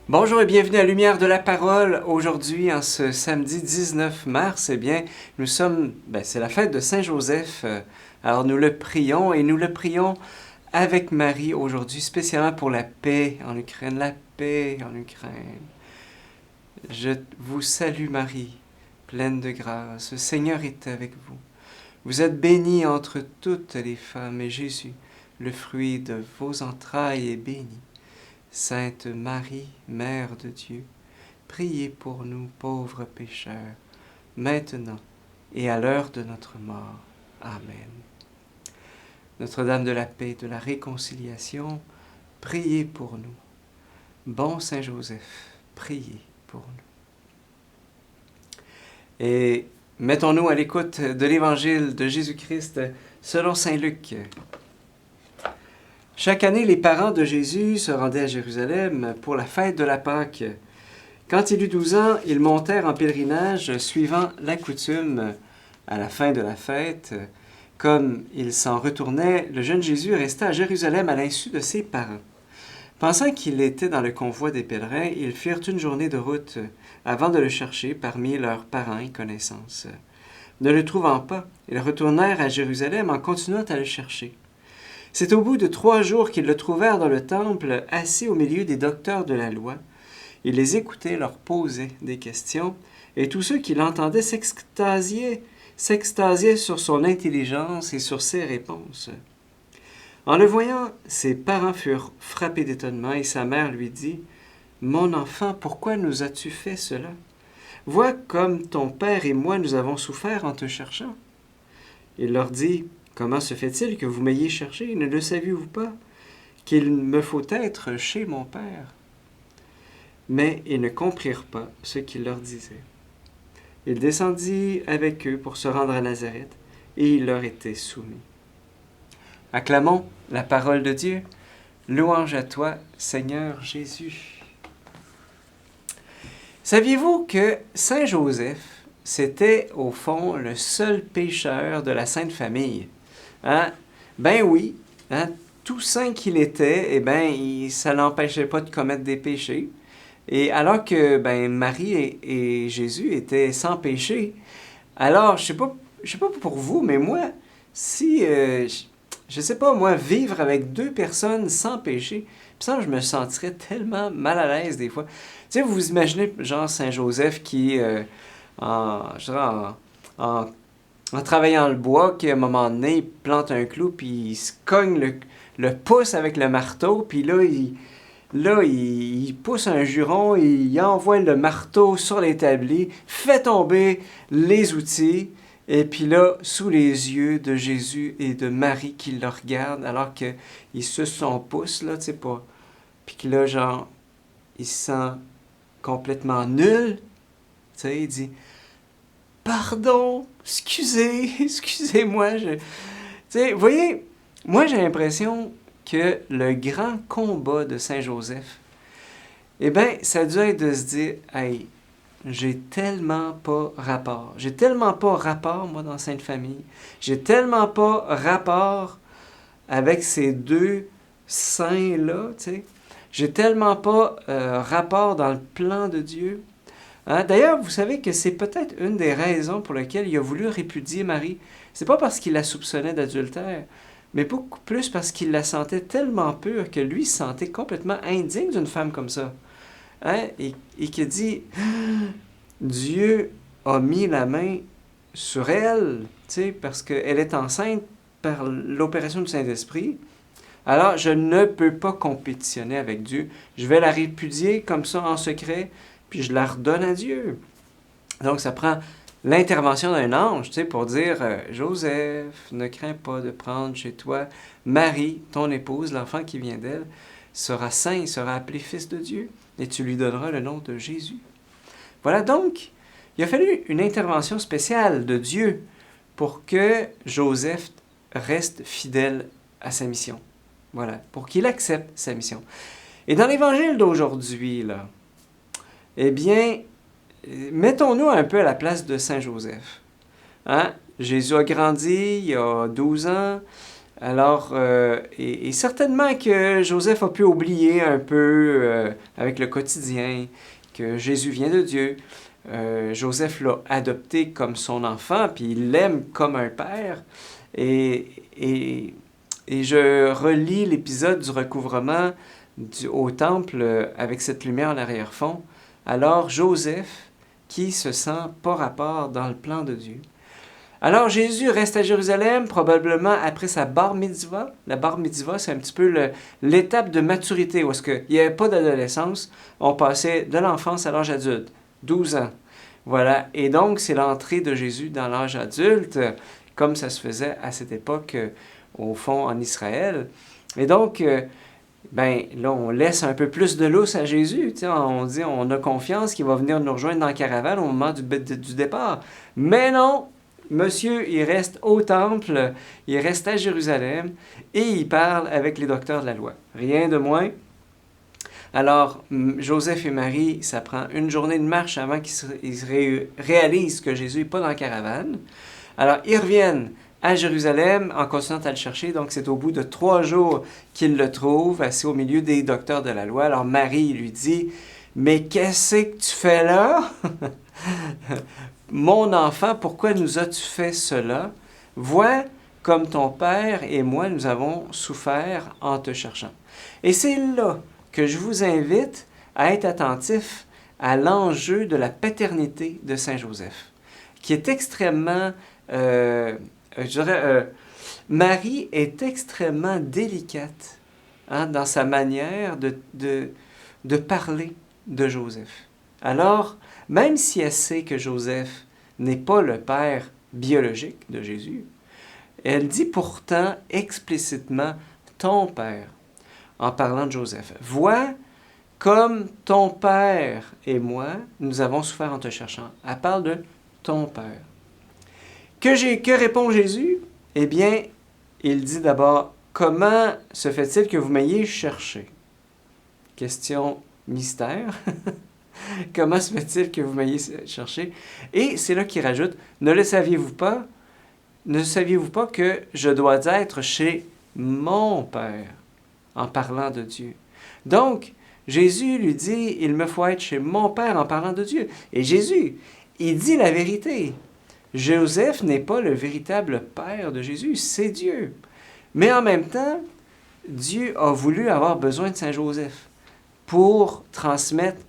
Bonjour et bienvenue à Lumière de la Parole. Aujourd'hui, en ce samedi 19 mars, c'est la fête de Saint-Joseph. Alors nous le prions et nous le prions avec Marie aujourd'hui, spécialement pour la paix en Ukraine. La paix en Ukraine. Je vous salue Marie, pleine de grâce. Le Seigneur est avec vous. Vous êtes bénie entre toutes les femmes et Jésus, le fruit de vos entrailles, est béni. Sainte Marie, Mère de Dieu, priez pour nous pauvres pécheurs, maintenant et à l'heure de notre mort. Amen. Notre-Dame de la paix, de la réconciliation, priez pour nous. Bon Saint Joseph, priez pour nous. Et mettons-nous à l'écoute de l'Évangile de Jésus-Christ selon Saint Luc. Chaque année, les parents de Jésus se rendaient à Jérusalem pour la fête de la Pâque. Quand il eut 12 ans, ils montèrent en pèlerinage suivant la coutume. À la fin de la fête, comme ils s'en retournaient, le jeune Jésus resta à Jérusalem à l'insu de ses parents. Pensant qu'il était dans le convoi des pèlerins, ils firent une journée de route avant de le chercher parmi leurs parents et connaissances. Ne le trouvant pas, ils retournèrent à Jérusalem en continuant à le chercher. C'est au bout de 3 jours qu'ils le trouvèrent dans le temple, assis au milieu des docteurs de la loi. Il les écoutait, leur posait des questions, et tous ceux qui l'entendaient s'extasiaient sur son intelligence et sur ses réponses. En le voyant, ses parents furent frappés d'étonnement, et sa mère lui dit « Mon enfant, pourquoi nous as-tu fait cela? Vois comme ton père et moi nous avons souffert en te cherchant. » Il leur dit « Comment se fait-il que vous m'ayez cherché? Ne le saviez-vous pas qu'il me faut être chez mon Père? » Mais ils ne comprirent pas ce qu'il leur disait. Il descendit avec eux pour se rendre à Nazareth, et il leur était soumis. Acclamons la parole de Dieu. Louange à toi, Seigneur Jésus. Saviez-vous que Saint Joseph, c'était au fond le seul pécheur de la Sainte Famille? Hein? Ben oui, hein? Tout saint qu'il était, ça ne l'empêchait pas de commettre des péchés. Et alors que Marie et Jésus étaient sans péché, alors je sais pas pour vous, mais moi, si, je sais pas, moi, vivre avec 2 personnes sans péché, ça, je me sentirais tellement mal à l'aise des fois. Tu sais, vous vous imaginez, genre, Saint Joseph qui, je dirais, en travaillant le bois, qu'à un moment donné, il plante un clou, puis il se cogne le pouce avec le marteau, puis il pousse un juron, il envoie le marteau sur l'établi, fait tomber les outils, et puis là, sous les yeux de Jésus et de Marie qui le regardent, alors qu'il suce son pouce, là, tu sais pas. Puis que là, genre, il se sent complètement nul, tu sais, il dit « Pardon, excusez-moi. » Tu sais, vous voyez, moi j'ai l'impression que le grand combat de Saint Joseph, ça a dû être de se dire « Hey, j'ai tellement pas rapport, moi, dans Sainte Famille. J'ai tellement pas rapport avec ces 2 saints-là, tu sais. J'ai tellement pas rapport dans le plan de Dieu. » Hein? D'ailleurs, vous savez que c'est peut-être une des raisons pour lesquelles il a voulu répudier Marie. C'est pas parce qu'il la soupçonnait d'adultère, mais beaucoup plus parce qu'il la sentait tellement pure que lui se sentait complètement indigne d'une femme comme ça. Hein? Et qui dit Dieu a mis la main sur elle, parce qu'elle est enceinte par l'opération du Saint-Esprit. Alors, je ne peux pas compétitionner avec Dieu. Je vais la répudier comme ça en secret, puis je la redonne à Dieu. Donc, ça prend l'intervention d'un ange, pour dire Joseph, ne crains pas de prendre chez toi Marie, ton épouse, l'enfant qui vient d'elle, sera saint, il sera appelé fils de Dieu, et tu lui donneras le nom de Jésus. Voilà donc, il a fallu une intervention spéciale de Dieu pour que Joseph reste fidèle à sa mission. Voilà, pour qu'il accepte sa mission. Et dans l'évangile d'aujourd'hui, là, mettons-nous un peu à la place de Saint Joseph. Hein? Jésus a grandi, il a 12 ans, Alors, et certainement que Joseph a pu oublier un peu avec le quotidien que Jésus vient de Dieu. Joseph l'a adopté comme son enfant, puis il l'aime comme un père. Et, et, et je relis l'épisode du recouvrement au temple avec cette lumière en arrière-fond. Alors Joseph, qui se sent pas rapport dans le plan de Dieu. Alors Jésus reste à Jérusalem, probablement après sa bar mitzvah. La bar mitzvah, c'est un petit peu l'étape de maturité, où est-ce qu'il n'y avait pas d'adolescence, on passait de l'enfance à l'âge adulte, 12 ans. Voilà, et donc c'est l'entrée de Jésus dans l'âge adulte, comme ça se faisait à cette époque, au fond, en Israël. Et donc, là, on laisse un peu plus de lousse à Jésus. On dit, on a confiance qu'il va venir nous rejoindre dans la caravane au moment du départ. Mais non! Monsieur, il reste au temple, il reste à Jérusalem et il parle avec les docteurs de la loi. Rien de moins. Alors, Joseph et Marie, ça prend une journée de marche avant qu'ils réalisent que Jésus n'est pas dans la caravane. Alors, ils reviennent à Jérusalem en continuant à le chercher. Donc, c'est au bout de 3 jours qu'ils le trouvent, assis au milieu des docteurs de la loi. Alors, Marie lui dit, « Mais qu'est-ce que tu fais là? » Mon enfant, pourquoi nous as-tu fait cela? Vois comme ton père et moi, nous avons souffert en te cherchant. Et c'est là que je vous invite à être attentif à l'enjeu de la paternité de Saint Joseph, qui est extrêmement, Marie est extrêmement délicate dans sa manière de parler de Joseph. Alors, même si elle sait que Joseph n'est pas le père biologique de Jésus, elle dit pourtant explicitement « ton père » en parlant de Joseph. « Vois comme ton père et moi, nous avons souffert en te cherchant. » Elle parle de « ton père ». Que répond Jésus? Eh bien, il dit d'abord « Comment se fait-il que vous m'ayez cherché? » Question mystère. Comment se fait-il que vous m'ayez cherché? Et c'est là qu'il rajoute, ne le saviez-vous pas? Ne saviez-vous pas que je dois être chez mon Père, en parlant de Dieu? Donc, Jésus lui dit, il me faut être chez mon Père en parlant de Dieu. Et Jésus, il dit la vérité. Joseph n'est pas le véritable Père de Jésus, c'est Dieu. Mais en même temps, Dieu a voulu avoir besoin de Saint Joseph pour transmettre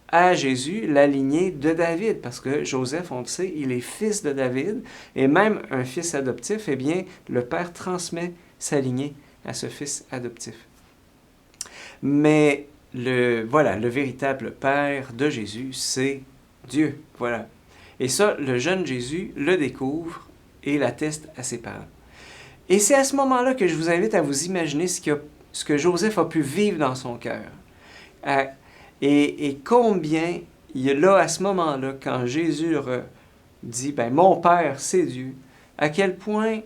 à Jésus la lignée de David, parce que Joseph, on le sait, il est fils de David, et même un fils adoptif, eh bien, le père transmet sa lignée à ce fils adoptif. Mais le véritable père de Jésus, c'est Dieu, voilà. Et ça, le jeune Jésus le découvre et l'atteste à ses parents. Et c'est à ce moment-là que je vous invite à vous imaginer ce que Joseph a pu vivre dans son cœur. Et combien, là, à ce moment-là, quand Jésus leur dit, « mon Père, c'est Dieu », à quel point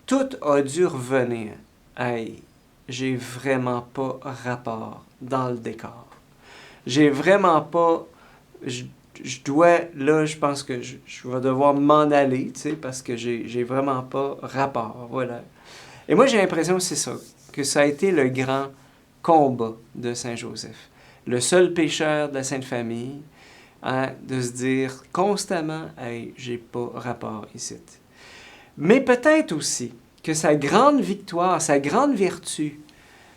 tout a dû revenir. Hey, j'ai vraiment pas rapport dans le décor. J'ai vraiment pas... Je pense que je vais devoir m'en aller, parce que j'ai vraiment pas rapport, voilà. Et moi, j'ai l'impression que c'est ça, que ça a été le grand combat de Saint Joseph. Le seul pécheur de la Sainte Famille, de se dire constamment « Hey, j'ai pas rapport ici ». Mais peut-être aussi que sa grande victoire, sa grande vertu,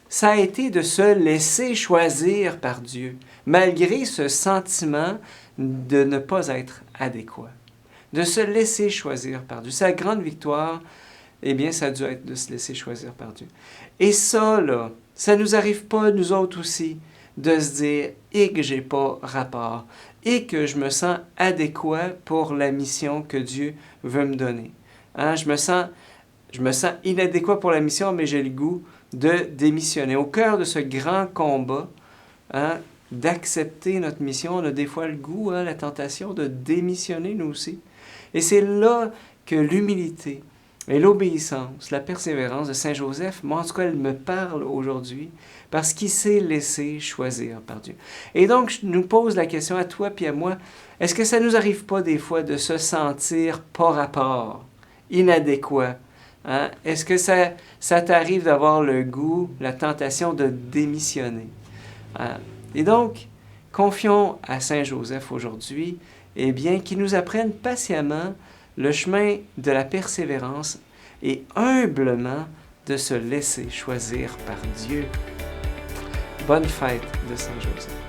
ça a été de se laisser choisir par Dieu, malgré ce sentiment de ne pas être adéquat. De se laisser choisir par Dieu. Sa grande victoire, eh bien, ça a dû être de se laisser choisir par Dieu. Et ça, là, ça nous arrive pas, nous autres aussi, de se dire et que j'ai pas rapport et que je me sens adéquat pour la mission que Dieu veut me donner. Je me sens inadéquat pour la mission, mais j'ai le goût de démissionner. Au cœur de ce grand combat, d'accepter notre mission, on a des fois le goût, la tentation de démissionner nous aussi. Et c'est là que l'humilité et l'obéissance, la persévérance de Saint Joseph, moi en tout cas, elle me parle aujourd'hui parce qu'il s'est laissé choisir par Dieu. Et donc, je nous pose la question à toi puis à moi, est-ce que ça nous arrive pas des fois de se sentir pas rapport, inadéquat Hein? Est-ce que ça t'arrive d'avoir le goût, la tentation de démissionner? Hein? Et donc, confions à Saint Joseph aujourd'hui, eh bien, qu'il nous apprenne patiemment le chemin de la persévérance et humblement de se laisser choisir par Dieu. Bonne fête de Saint Joseph.